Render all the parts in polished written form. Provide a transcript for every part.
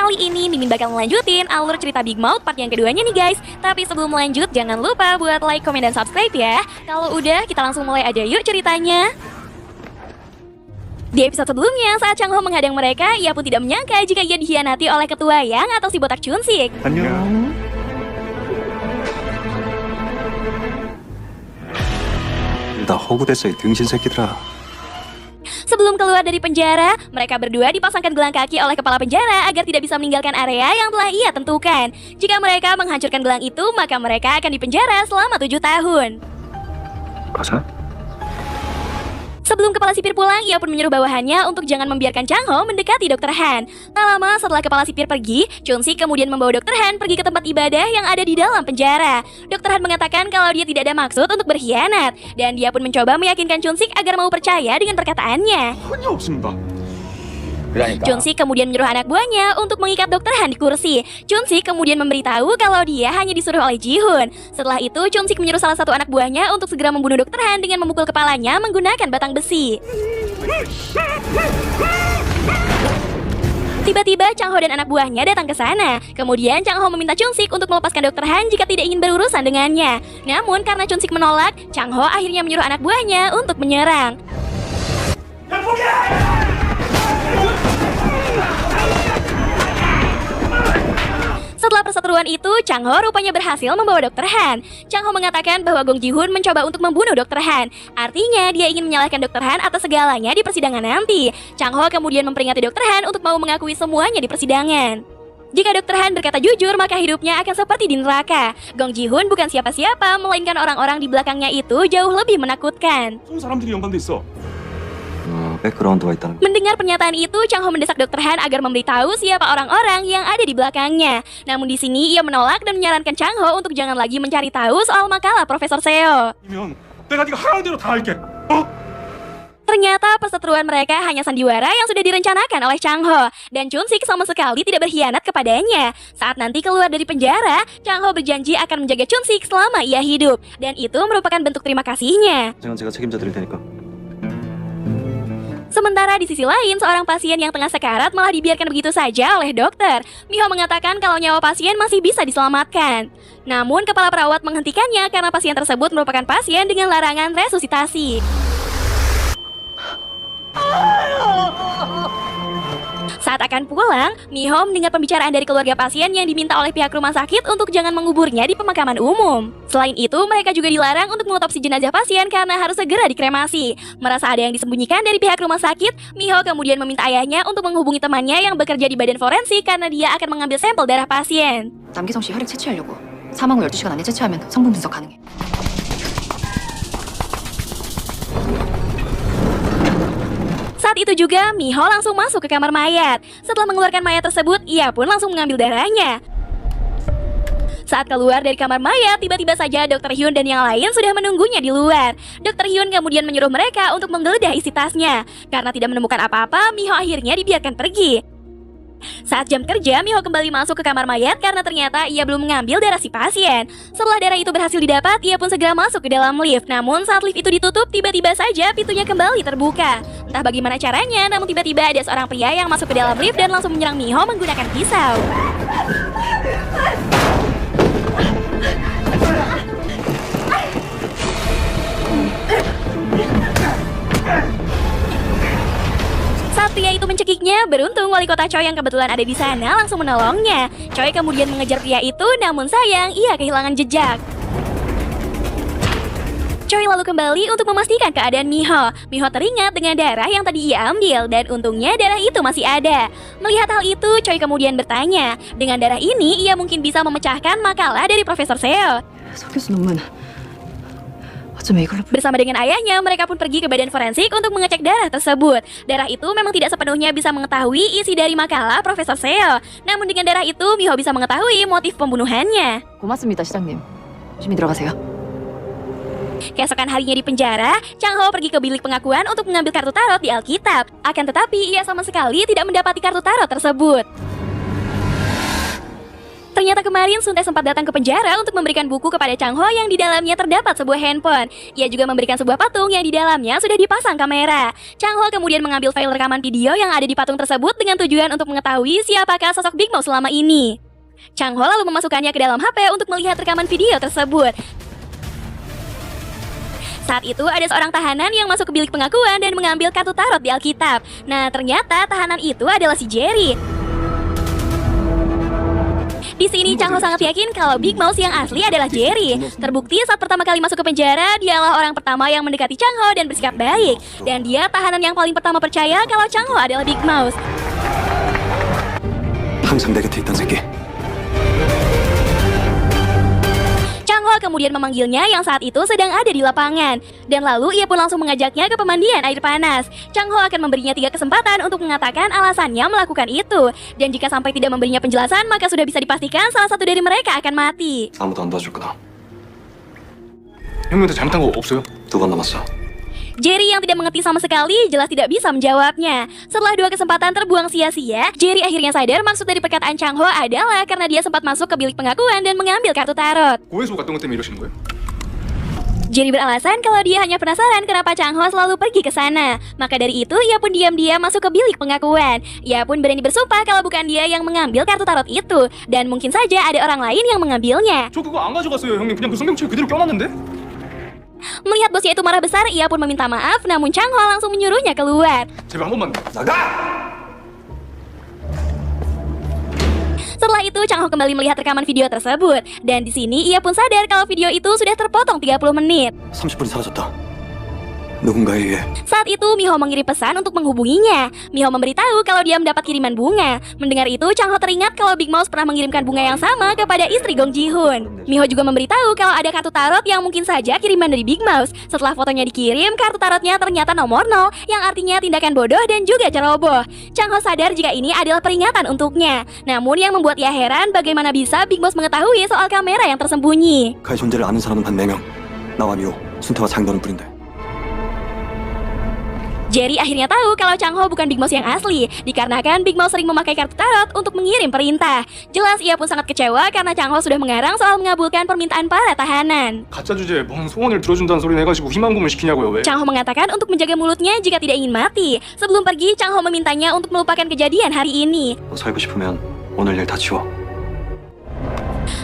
Kali ini Mimin bakal melanjutin alur cerita Big Mouth part yang keduanya nih guys. Tapi sebelum lanjut jangan lupa buat like, komen, dan subscribe ya. Kalau udah kita langsung mulai aja yuk ceritanya. Di episode sebelumnya, saat Chang Ho menghadang mereka, ia pun tidak menyangka jika ia dikhianati oleh ketua Yang atau si botak Chun-sik. 안녕. 나 허구됐어 이 등신 새끼들아. Sebelum keluar dari penjara, mereka berdua dipasangkan gelang kaki oleh kepala penjara agar tidak bisa meninggalkan area yang telah ia tentukan. Jika mereka menghancurkan gelang itu, maka mereka akan dipenjara selama 7 tahun. 가자. Sebelum kepala sipir pulang, ia pun menyuruh bawahannya untuk jangan membiarkan Chang Ho mendekati Dr. Han. Tak lama setelah kepala sipir pergi, Chun-sik kemudian membawa Dr. Han pergi ke tempat ibadah yang ada di dalam penjara. Dr. Han mengatakan kalau dia tidak ada maksud untuk berkhianat, dan dia pun mencoba meyakinkan Chun-sik agar mau percaya dengan perkataannya. 전혀 없습니다. Chun-sik kemudian menyuruh anak buahnya untuk mengikat Dr. Han di kursi. Chun-sik kemudian memberitahu kalau dia hanya disuruh oleh Ji-hoon. Setelah itu, Chun-sik menyuruh salah satu anak buahnya untuk segera membunuh Dr. Han dengan memukul kepalanya menggunakan batang besi. Tiba-tiba Chang Ho dan anak buahnya datang ke sana. Kemudian Chang Ho meminta Chun-sik untuk melepaskan Dr. Han jika tidak ingin berurusan dengannya. Namun karena Chun-sik menolak, Chang Ho akhirnya menyuruh anak buahnya untuk menyerang. Setelah perseteruan itu, Chang Ho rupanya berhasil membawa Dr. Han. Chang Ho mengatakan bahwa Gong Ji-hoon mencoba untuk membunuh Dr. Han. Artinya, dia ingin menyalahkan Dr. Han atas segalanya di persidangan nanti. Chang Ho kemudian memperingati Dr. Han untuk mau mengakui semuanya di persidangan. Jika Dr. Han berkata jujur, maka hidupnya akan seperti di neraka. Gong Ji-hoon bukan siapa-siapa, melainkan orang-orang di belakangnya itu jauh lebih menakutkan. 사람들이 연관돼 있어. 백그라운드가 있다는. Mendengar pernyataan itu, Chang Ho mendesak Dr. Han agar memberitahu siapa orang-orang yang ada di belakangnya. Namun di sini ia menolak dan menyarankan Chang Ho untuk jangan lagi mencari tahu soal makalah Profesor Seo. 이면 내가 네가 하라는 대로 다 할게. Ternyata perseteruan mereka hanya sandiwara yang sudah direncanakan oleh Chang Ho. Dan Chun-sik sama sekali tidak berkhianat kepadanya. Saat nanti keluar dari penjara, Chang Ho berjanji akan menjaga Chun-sik selama ia hidup. Dan itu merupakan bentuk terima kasihnya. 제가 책임져 드릴 테니까. Sementara di sisi lain, seorang pasien yang tengah sekarat malah dibiarkan begitu saja oleh dokter. Miho mengatakan kalau nyawa pasien masih bisa diselamatkan. Namun kepala perawat menghentikannya karena pasien tersebut merupakan pasien dengan larangan resusitasi. Saat akan pulang, Miho mendengar pembicaraan dari keluarga pasien yang diminta oleh pihak rumah sakit untuk jangan menguburnya di pemakaman umum. Selain itu, mereka juga dilarang untuk mengotopsi jenazah pasien karena harus segera dikremasi. Merasa ada yang disembunyikan dari pihak rumah sakit, Miho kemudian meminta ayahnya untuk menghubungi temannya yang bekerja di badan forensik karena dia akan mengambil sampel darah pasien. 남기성 씨 혈액 채취하려고. 사망 후 12시간 안에 채취하면 성분 분석 가능해. Saat itu juga, Miho langsung masuk ke kamar mayat. Setelah mengeluarkan mayat tersebut, ia pun langsung mengambil darahnya. Saat keluar dari kamar mayat, tiba-tiba saja Dr. Hyun dan yang lain sudah menunggunya di luar. Dr. Hyun kemudian menyuruh mereka untuk menggeledah isi tasnya. Karena tidak menemukan apa-apa, Miho akhirnya dibiarkan pergi. Saat jam kerja, Miho kembali masuk ke kamar mayat karena ternyata ia belum mengambil darah si pasien. Setelah darah itu berhasil didapat, ia pun segera masuk ke dalam lift. Namun saat lift itu ditutup, tiba-tiba saja pintunya kembali terbuka. Entah bagaimana caranya, namun tiba-tiba ada seorang pria yang masuk ke dalam lift dan langsung menyerang Miho menggunakan pisau. Saat pria itu mencekiknya, beruntung wali kota Choi yang kebetulan ada di sana langsung menolongnya. Choi kemudian mengejar pria itu, namun sayang ia kehilangan jejak. Choi lalu kembali untuk memastikan keadaan Miho. Miho teringat dengan darah yang tadi ia ambil dan untungnya darah itu masih ada. Melihat hal itu, Choi kemudian bertanya, dengan darah ini ia mungkin bisa memecahkan makalah dari Profesor Seo. 석유수 논문. 어쩌면 이걸로 Bersama dengan ayahnya, mereka pun pergi ke badan forensik untuk mengecek darah tersebut. Darah itu memang tidak sepenuhnya bisa mengetahui isi dari makalah Profesor Seo. Namun dengan darah itu, Miho bisa mengetahui motif pembunuhannya. 고맙습니다, 시장님. 조심히 들어가세요. Keesokan harinya di penjara, Chang Ho pergi ke bilik pengakuan untuk mengambil kartu tarot di Alkitab. Akan tetapi, ia sama sekali tidak mendapati kartu tarot tersebut. Ternyata kemarin Suntae sempat datang ke penjara untuk memberikan buku kepada Chang Ho yang di dalamnya terdapat sebuah handphone. Ia juga memberikan sebuah patung yang di dalamnya sudah dipasang kamera. Chang Ho kemudian mengambil file rekaman video yang ada di patung tersebut dengan tujuan untuk mengetahui siapakah sosok Big Mouth selama ini. Chang Ho lalu memasukkannya ke dalam HP untuk melihat rekaman video tersebut. Saat itu ada seorang tahanan yang masuk ke bilik pengakuan dan mengambil kartu tarot di Alkitab. Nah, ternyata tahanan itu adalah si Jerry. Di sini Chang Ho sangat yakin kalau Big Mouth yang asli adalah Jerry. Terbukti saat pertama kali masuk ke penjara, dialah orang pertama yang mendekati Chang Ho dan bersikap baik. Dan dia tahanan yang paling pertama percaya kalau Chang Ho adalah Big Mouth. 항상 내 곁에 있던 새끼. Chang Ho kemudian memanggilnya yang saat itu sedang ada di lapangan. Dan lalu ia pun langsung mengajaknya ke pemandian air panas. Chang Ho akan memberinya 3 kesempatan untuk mengatakan alasannya melakukan itu. Dan jika sampai tidak memberinya penjelasan, maka sudah bisa dipastikan salah satu dari mereka akan mati. 아무도 안 도와줄 거다. 형님한테 잘못한 거 없어요? 2번 남았어. Jerry yang tidak mengerti sama sekali jelas tidak bisa menjawabnya. Setelah 2 kesempatan terbuang sia-sia, Jerry akhirnya sadar maksud dari perkataan Chang Ho adalah karena dia sempat masuk ke bilik pengakuan dan mengambil kartu tarot. 고해소 갔던 것 때문에 이러시는 거예요? Jerry beralasan kalau dia hanya penasaran kenapa Chang Ho selalu pergi ke sana. Maka dari itu ia pun diam-diam masuk ke bilik pengakuan. Ia pun berani bersumpah kalau bukan dia yang mengambil kartu tarot itu. Dan mungkin saja ada orang lain yang mengambilnya. 저 그거 안 가져갔어요 형님. 그냥 그 성경책 그대로 껴놨는데? Melihat bosnya itu marah besar, ia pun meminta maaf, namun Chang Ho langsung menyuruhnya keluar. 제발 한 번만 나가! Setelah itu Chang Ho kembali melihat rekaman video tersebut. Dan di sini ia pun sadar kalau video itu sudah terpotong 30 menit. 30분이 사라졌다. 누군가에 의해. Saat itu Miho mengirim pesan untuk menghubunginya. Miho memberitahu kalau dia mendapat kiriman bunga. Mendengar itu Chang Ho teringat kalau Big Mouth pernah mengirimkan bunga yang sama kepada istri Gong Ji-hoon. Miho juga memberitahu kalau ada kartu tarot yang mungkin saja kiriman dari Big Mouth. Setelah fotonya dikirim, kartu tarotnya ternyata nomor 0 yang artinya tindakan bodoh dan juga ceroboh. Chang Ho sadar jika ini adalah peringatan untuknya. Namun yang membuat ia heran bagaimana bisa Big Mouth mengetahui soal kamera yang tersembunyi. 그의 존재를 아는 사람은 단 4명. 나와 미호, 순태와 장도는 뿐인데. Jerry akhirnya tahu kalau Chang Ho bukan Big Mouth yang asli, dikarenakan Big Mouth sering memakai kartu tarot untuk mengirim perintah. Jelas ia pun sangat kecewa karena Chang Ho sudah mengarang soal mengabulkan permintaan para tahanan. 가짜 주제에 뭔 소원을 들어준다는 소리 내가지고 희망 고문 시키냐고요 왜? Chang Ho mengatakan untuk menjaga mulutnya jika tidak ingin mati. Sebelum pergi, Chang Ho memintanya untuk melupakan kejadian hari ini. 너 살고 싶으면 오늘 일 다 지워.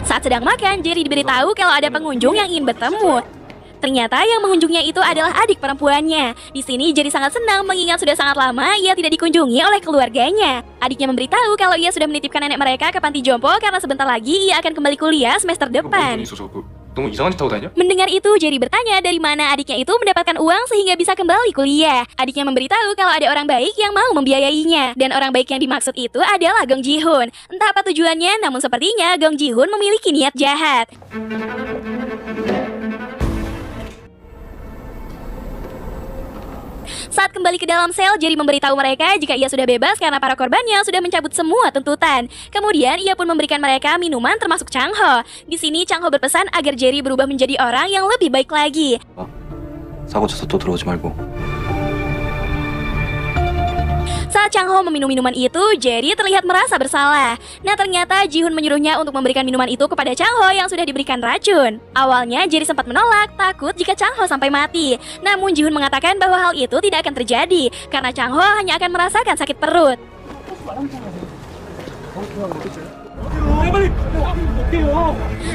Saat sedang makan, Jerry diberitahu kalau ada pengunjung yang ingin bertemu. Ternyata yang mengunjungnya itu adalah adik perempuannya. Di sini Jerry sangat senang mengingat sudah sangat lama ia tidak dikunjungi oleh keluarganya. Adiknya memberitahu kalau ia sudah menitipkan nenek mereka ke panti jompo karena sebentar lagi ia akan kembali kuliah semester 뭔 depan. 돈이 있어서 그 너무 이상한 짓 하고 다니냐? Mendengar itu, Jerry bertanya dari mana adiknya itu mendapatkan uang sehingga bisa kembali kuliah. Adiknya memberitahu kalau ada orang baik yang mau membiayainya. Dan orang baik yang dimaksud itu adalah Gong Ji-hoon. Entah apa tujuannya, namun sepertinya Gong Ji-hoon memiliki niat jahat. Saat kembali ke dalam sel, Jerry memberitahu mereka jika ia sudah bebas karena para korbannya sudah mencabut semua tuntutan. Kemudian ia pun memberikan mereka minuman termasuk Chang Ho. Di sini Chang Ho berpesan agar Jerry berubah menjadi orang yang lebih baik lagi. 사고 쳐서 또 들어오지 말고. Saat Chang Ho meminum minuman itu, Jerry terlihat merasa bersalah. Nah ternyata Ji-hoon menyuruhnya untuk memberikan minuman itu kepada Chang Ho yang sudah diberikan racun. Awalnya Jerry sempat menolak, takut jika Chang Ho sampai mati. Namun Ji-hoon mengatakan bahwa hal itu tidak akan terjadi, karena Chang Ho hanya akan merasakan sakit perut.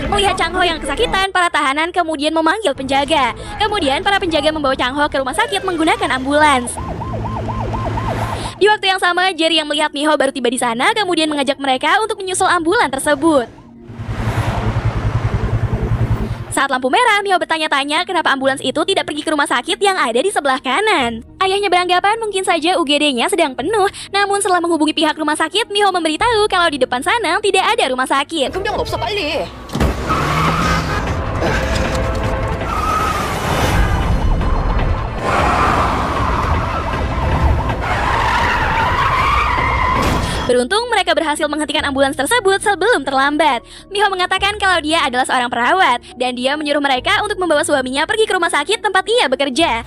Melihat Chang Ho yang kesakitan, para tahanan kemudian memanggil penjaga. Kemudian para penjaga membawa Chang Ho ke rumah sakit menggunakan ambulans. Di waktu yang sama, Jerry yang melihat Miho baru tiba di sana kemudian mengajak mereka untuk menyusul ambulan tersebut. Saat lampu merah, Miho bertanya-tanya kenapa ambulans itu tidak pergi ke rumah sakit yang ada di sebelah kanan. Ayahnya beranggapan mungkin saja UGD-nya sedang penuh. Namun setelah menghubungi pihak rumah sakit, Miho memberitahu kalau di depan sana tidak ada rumah sakit. 큰 병은 없어 빨리. Beruntung mereka berhasil menghentikan ambulans tersebut sebelum terlambat. Miho mengatakan kalau dia adalah seorang perawat dan dia menyuruh mereka untuk membawa suaminya pergi ke rumah sakit tempat ia bekerja.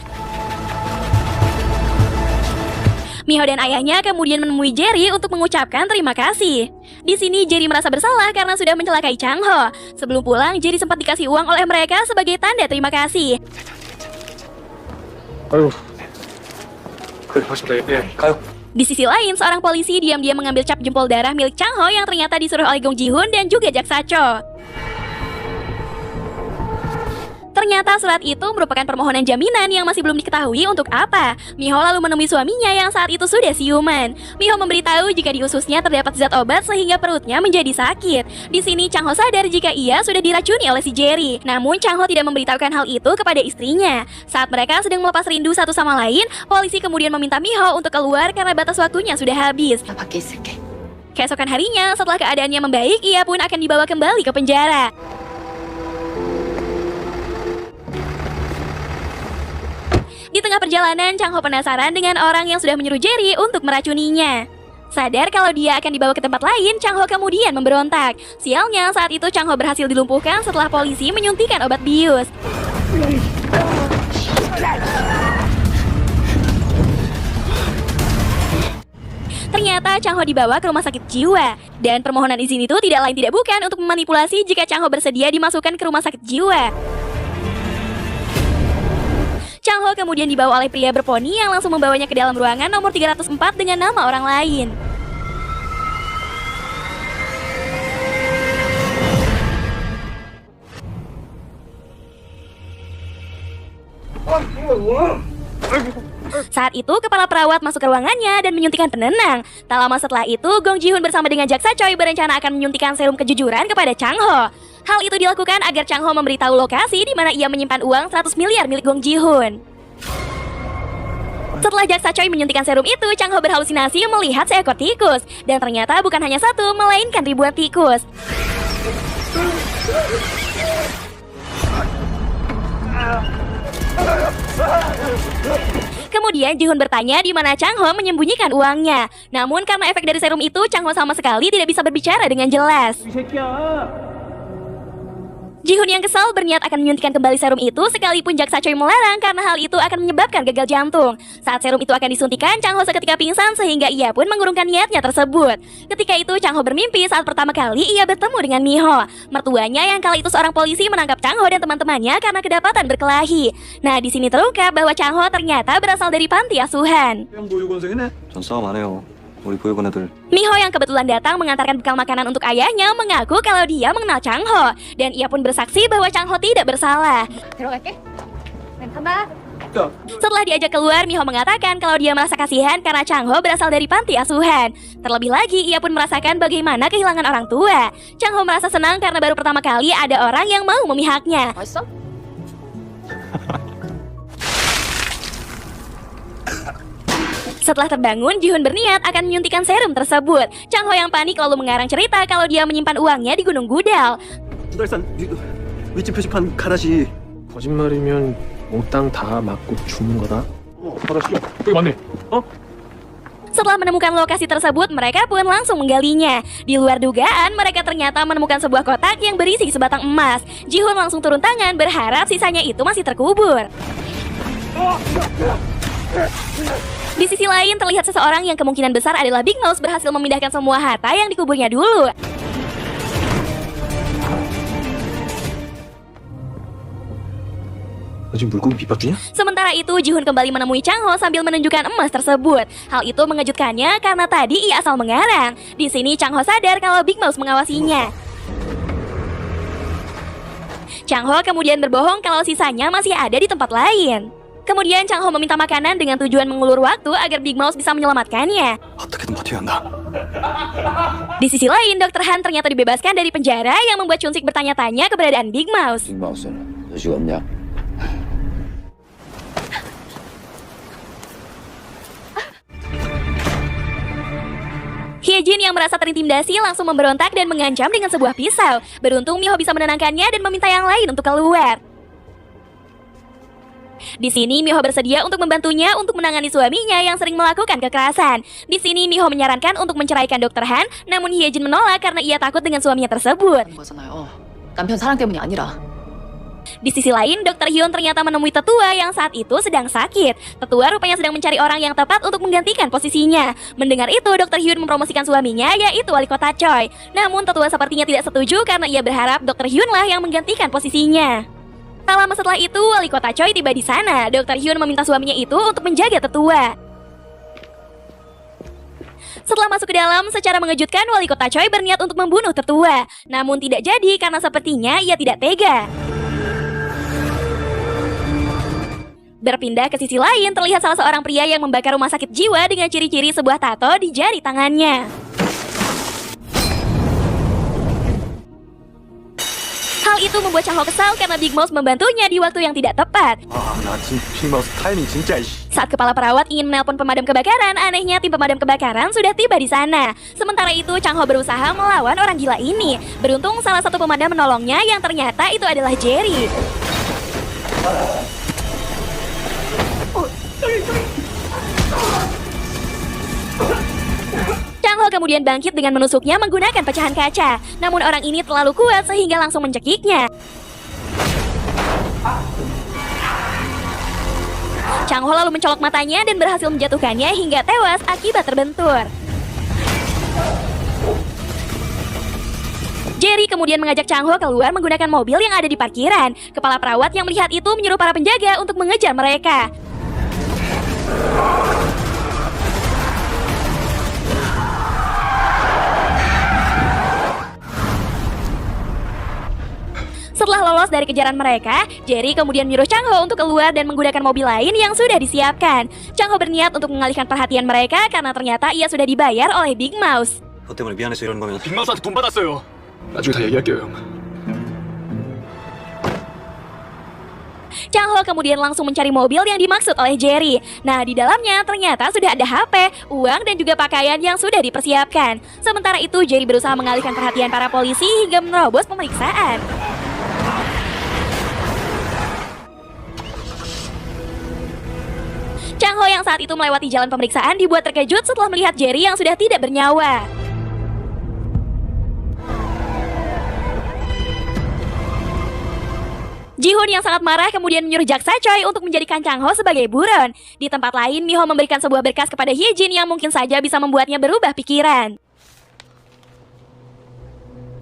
Miho dan ayahnya kemudian menemui Jerry untuk mengucapkan terima kasih. Di sini Jerry merasa bersalah karena sudah mencelakai Chang-ho. Sebelum pulang, Jerry sempat dikasih uang oleh mereka sebagai tanda terima kasih. 아유. 그래, 맞습니다. 예, 가요. Di sisi lain, seorang polisi diam-diam mengambil cap jempol darah milik Chang-ho yang ternyata disuruh oleh Gong Ji-hoon dan juga Jaksa Cho. Ternyata surat itu merupakan permohonan jaminan yang masih belum diketahui untuk apa. Miho lalu menemui suaminya yang saat itu sudah siuman. Miho memberitahu jika di ususnya terdapat zat obat sehingga perutnya menjadi sakit. Di sini Chang-ho sadar jika ia sudah diracuni oleh si Jerry. Namun Chang-ho tidak memberitahukan hal itu kepada istrinya. Saat mereka sedang melepas rindu satu sama lain, polisi kemudian meminta Miho untuk keluar karena batas waktunya sudah habis. 나 밖에 있을게. Keesokan harinya, setelah keadaannya membaik, ia pun akan dibawa kembali ke penjara. Di tengah perjalanan, Chang-ho penasaran dengan orang yang sudah menyuruh Jerry untuk meracuninya. Sadar kalau dia akan dibawa ke tempat lain, Chang-ho kemudian memberontak. Sialnya, saat itu Chang-ho berhasil dilumpuhkan setelah polisi menyuntikkan obat bius. Ternyata Chang-ho dibawa ke rumah sakit jiwa. Dan permohonan izin itu tidak lain tidak bukan untuk memanipulasi jika Chang-ho bersedia dimasukkan ke rumah sakit jiwa. Chang-ho kemudian dibawa oleh pria berponi yang langsung membawanya ke dalam ruangan nomor 304 dengan nama orang lain. Saat itu, kepala perawat masuk ke ruangannya dan menyuntikkan penenang. Tak lama setelah itu, Gong Ji-hoon bersama dengan Jaksa Choi berencana akan menyuntikkan serum kejujuran kepada Chang-ho. Hal itu dilakukan agar Chang-ho memberitahu lokasi di mana ia menyimpan uang 100 miliar milik Gong Ji-hoon. Setelah Jaksa Choi menyuntikkan serum itu, Chang-ho berhalusinasi melihat seekor tikus. Dan ternyata bukan hanya satu, melainkan ribuan tikus. Kemudian Ji-hoon bertanya di mana Chang-ho menyembunyikan uangnya. Namun karena efek dari serum itu, Chang-ho sama sekali tidak bisa berbicara dengan jelas. Ji-hoon yang kesal berniat akan menyuntikkan kembali serum itu sekalipun Jaksa Choi melarang karena hal itu akan menyebabkan gagal jantung. Saat serum itu akan disuntikan, Chang-ho seketika pingsan sehingga ia pun mengurungkan niatnya tersebut. Ketika itu Chang-ho bermimpi saat pertama kali ia bertemu dengan Miho. Mertuanya yang kala itu seorang polisi menangkap Chang-ho dan teman-temannya karena kedapatan berkelahi. Nah, di sini terungkap bahwa Chang-ho ternyata berasal dari panti asuhan. 전 싸움 안 해요. 우리 보육원 애들. Miho yang kebetulan datang mengantarkan bekal makanan untuk ayahnya mengaku kalau dia mengenal Chang-ho. Dan ia pun bersaksi bahwa Chang-ho tidak bersalah. 들어갈게. 간다. Setelah diajak keluar, Miho mengatakan kalau dia merasa kasihan karena Chang-ho berasal dari panti asuhan. Terlebih lagi, ia pun merasakan bagaimana kehilangan orang tua. Chang-ho merasa senang karena baru pertama kali ada orang yang mau memihaknya. 맛있어? Setelah terbangun, Ji-hoon berniat akan menyuntikkan serum tersebut. Chang-ho yang panik lalu mengarang cerita kalau dia menyimpan uangnya di Gunung Gudal. 두달산 윗집 표지판 가라시. 거짓말이면 몽땅 다 맞고 죽는 거다. 아저씨, 여기 맞네. Setelah menemukan lokasi tersebut, mereka pun langsung menggalinya. Di luar dugaan, mereka ternyata menemukan sebuah kotak yang berisi sebatang emas. Ji-hoon langsung turun tangan berharap sisanya itu masih terkubur. Di sisi lain, terlihat seseorang yang kemungkinan besar adalah Big Mouse berhasil memindahkan semua harta yang dikuburnya dulu. 너 지금 물고기 밑밥주냐? Sementara itu, Ji-hoon kembali menemui Chang-ho sambil menunjukkan emas tersebut. Hal itu mengejutkannya karena tadi ia asal mengarang. Di sini Chang-ho sadar kalau Big Mouse mengawasinya. Chang-ho kemudian berbohong kalau sisanya masih ada di tempat lain. Kemudian Chang-ho meminta makanan dengan tujuan mengulur waktu agar Big Mouse bisa menyelamatkannya. 어떻게든 버텨야 한다. Di sisi lain, Dr. Han ternyata dibebaskan dari penjara yang membuat Chun-sik bertanya-tanya keberadaan Big Mouse. 빅마우스는 의지가 없냐? Hyejin yang merasa terintimidasi langsung memberontak dan mengancam dengan sebuah pisau. Beruntung Miho bisa menenangkannya dan meminta yang lain untuk keluar. Di sini Miho bersedia untuk membantunya untuk menangani suaminya yang sering melakukan kekerasan. Di sini Miho menyarankan untuk menceraikan Dr. Han, namun Hyejin menolak karena ia takut dengan suaminya tersebut. 거잖아요. 남편 사랑 때문이 아니라. Di sisi lain, Dr. Hyun ternyata menemui tetua yang saat itu sedang sakit. Tetua rupanya sedang mencari orang yang tepat untuk menggantikan posisinya. Mendengar itu, Dr. Hyun mempromosikan suaminya, yaitu wali kota Choi. Namun tetua sepertinya tidak setuju karena ia berharap Dr. Hyun lah yang menggantikan posisinya. Tak lama setelah itu, wali kota Choi tiba di sana. Dr. Hyun meminta suaminya itu untuk menjaga tetua. Setelah masuk ke dalam, secara mengejutkan wali kota Choi berniat untuk membunuh tetua. Namun tidak jadi karena sepertinya ia tidak tega. Berpindah ke sisi lain, terlihat salah seorang pria yang membakar rumah sakit jiwa dengan ciri-ciri sebuah tato di jari tangannya. Hal itu membuat Chang Ho kesal karena Big Mouse membantunya di waktu yang tidak tepat. 나 지금 빅마우스 타이밍 진짜 Saat kepala perawat ingin menelpon pemadam kebakaran, anehnya tim pemadam kebakaran sudah tiba di sana. Sementara itu, Chang Ho berusaha melawan orang gila ini. Beruntung salah satu pemadam menolongnya yang ternyata itu adalah Jerry. Chang Ho kemudian bangkit dengan menusuknya menggunakan pecahan kaca. Namun orang ini terlalu kuat sehingga langsung mencekiknya. Chang Ho lalu mencolok matanya dan berhasil menjatuhkannya hingga tewas akibat terbentur. Jerry kemudian mengajak Chang Ho keluar menggunakan mobil yang ada di parkiran. Kepala perawat yang melihat itu menyuruh para penjaga untuk mengejar mereka. Setelah lolos dari kejaran mereka, Jerry kemudian menyuruh Chang Ho untuk keluar dan menggunakan mobil lain yang sudah disiapkan. Chang Ho berniat untuk mengalihkan perhatian mereka karena ternyata ia sudah dibayar oleh Big Mouse. 너 때문에 미안해서 이러는 거면 빅마우스한테 돈 받았어요. 나중에 다 얘기할게요, 형. Chang Ho kemudian langsung mencari mobil yang dimaksud oleh Jerry. Nah, di dalamnya ternyata sudah ada HP, uang, dan juga pakaian yang sudah dipersiapkan. Sementara itu, Jerry berusaha mengalihkan perhatian para polisi hingga menerobos pemeriksaan. Chang Ho yang saat itu melewati jalan pemeriksaan dibuat terkejut setelah melihat Jerry yang sudah tidak bernyawa. Ji-hoon yang sangat marah kemudian menyuruh jaksa Choi untuk menjadikan Chang Ho sebagai buron. Di tempat lain, Mi-ho memberikan sebuah berkas kepada Hye-jin yang mungkin saja bisa membuatnya berubah pikiran.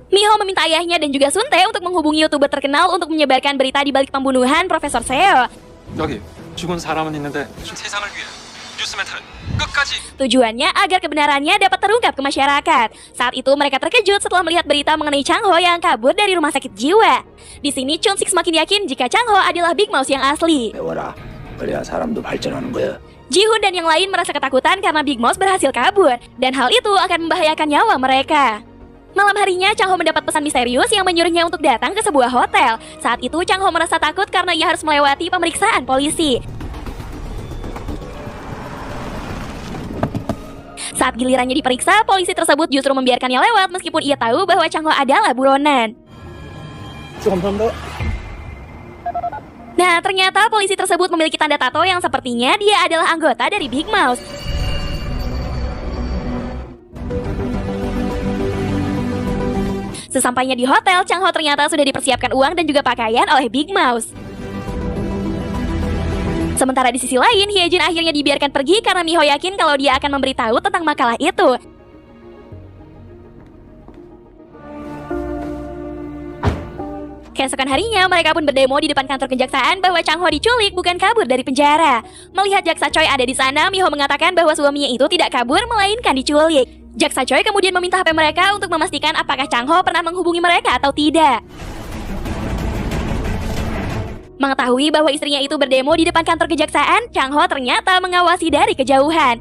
Mi-ho meminta ayahnya dan juga Sun-tae untuk menghubungi YouTuber terkenal untuk menyebarkan berita di balik pembunuhan Profesor Seo. 여기 죽은 사람은 있는데 세상을 위해 뉴스멘트는 끝까지. Tujuannya agar kebenarannya dapat terungkap ke masyarakat. Saat itu mereka terkejut setelah melihat berita mengenai Chang Ho yang kabur dari rumah sakit jiwa. Di sini Chun-sik semakin yakin jika Chang Ho adalah Big Mouse yang asli. 배워라. 그래야 사람도 발전하는 거야. Ji-hoon dan yang lain merasa ketakutan karena Big Mouse berhasil kabur, dan hal itu akan membahayakan nyawa mereka. Malam harinya, Chang Ho mendapat pesan misterius yang menyuruhnya untuk datang ke sebuah hotel. Saat itu, Chang Ho merasa takut karena ia harus melewati pemeriksaan polisi. Saat gilirannya diperiksa, polisi tersebut justru membiarkannya lewat meskipun ia tahu bahwa Chang Ho adalah buronan. Nah, ternyata polisi tersebut memiliki tanda tato yang sepertinya dia adalah anggota dari Big Mouse. Sesampainya di hotel, Chang Ho ternyata sudah dipersiapkan uang dan juga pakaian oleh Big Mouse. Sementara di sisi lain, Hye-jin akhirnya dibiarkan pergi karena Mi-ho yakin kalau dia akan memberitahu tentang makalah itu. Keesokan harinya, mereka pun berdemo di depan kantor kejaksaan bahwa Chang Ho diculik bukan kabur dari penjara. Melihat jaksa Choi ada di sana, Mi-ho mengatakan bahwa suaminya itu tidak kabur melainkan diculik. Jaksa Choi kemudian meminta HP mereka untuk memastikan apakah Chang Ho pernah menghubungi mereka atau tidak. Mengetahui bahwa istrinya itu berdemo di depan kantor kejaksaan, Chang Ho ternyata mengawasi dari kejauhan.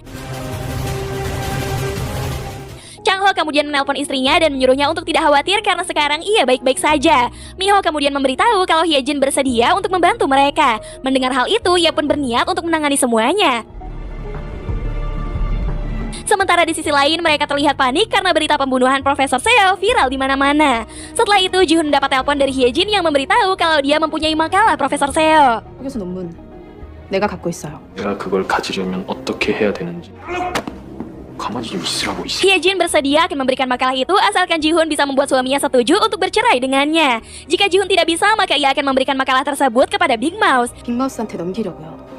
Chang Ho kemudian menelpon istrinya dan menyuruhnya untuk tidak khawatir karena sekarang ia baik-baik saja. Mi-ho kemudian memberitahu kalau Hye-jin bersedia untuk membantu mereka. Mendengar hal itu, ia pun berniat untuk menangani semuanya. Sementara di sisi lain, mereka terlihat panik karena berita pembunuhan Profesor Seo viral di mana-mana. Setelah itu, Ji-hoon mendapat telepon dari Hye-jin yang memberitahu kalau dia mempunyai makalah Profesor Seo. 교수 논문 내가 갖고 있어요. 내가 그걸 가지려면 어떻게 해야 되는지. 가만히 좀 있으라고 이 Hyejin bersedia akan memberikan makalah itu asalkan Ji-hoon bisa membuat suaminya setuju untuk bercerai dengannya. Jika Ji-hoon tidak bisa, maka ia akan memberikan makalah tersebut kepada Big Mouse. 빅마우스한테 넘기려고요.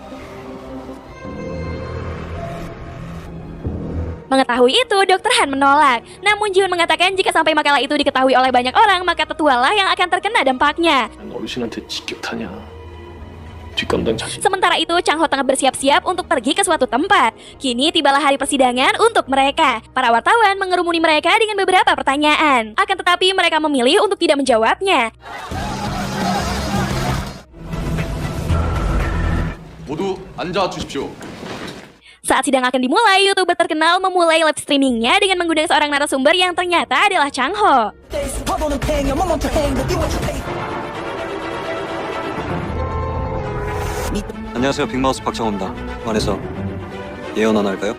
Mengetahui itu, Dr. Han menolak. Namun Ji-hoon mengatakan jika sampai makalah itu diketahui oleh banyak orang, maka tetualah yang akan terkena dampaknya. 난 어르신한테 직격타냐 뒷감당 자신 Sementara itu, Chang Ho tengah bersiap-siap untuk pergi ke suatu tempat. Kini tibalah hari persidangan untuk mereka. Para wartawan mengerumuni mereka dengan beberapa pertanyaan. Akan tetapi mereka memilih untuk tidak menjawabnya. 모두 앉아 주십시오. Saat sidang akan dimulai, YouTuber terkenal memulai live streamingnya dengan mengundang seorang narasumber yang ternyata adalah Chang Ho. 안녕하세요, 빅마우스 박정호입니다. 안에서 예언 하나 할까요?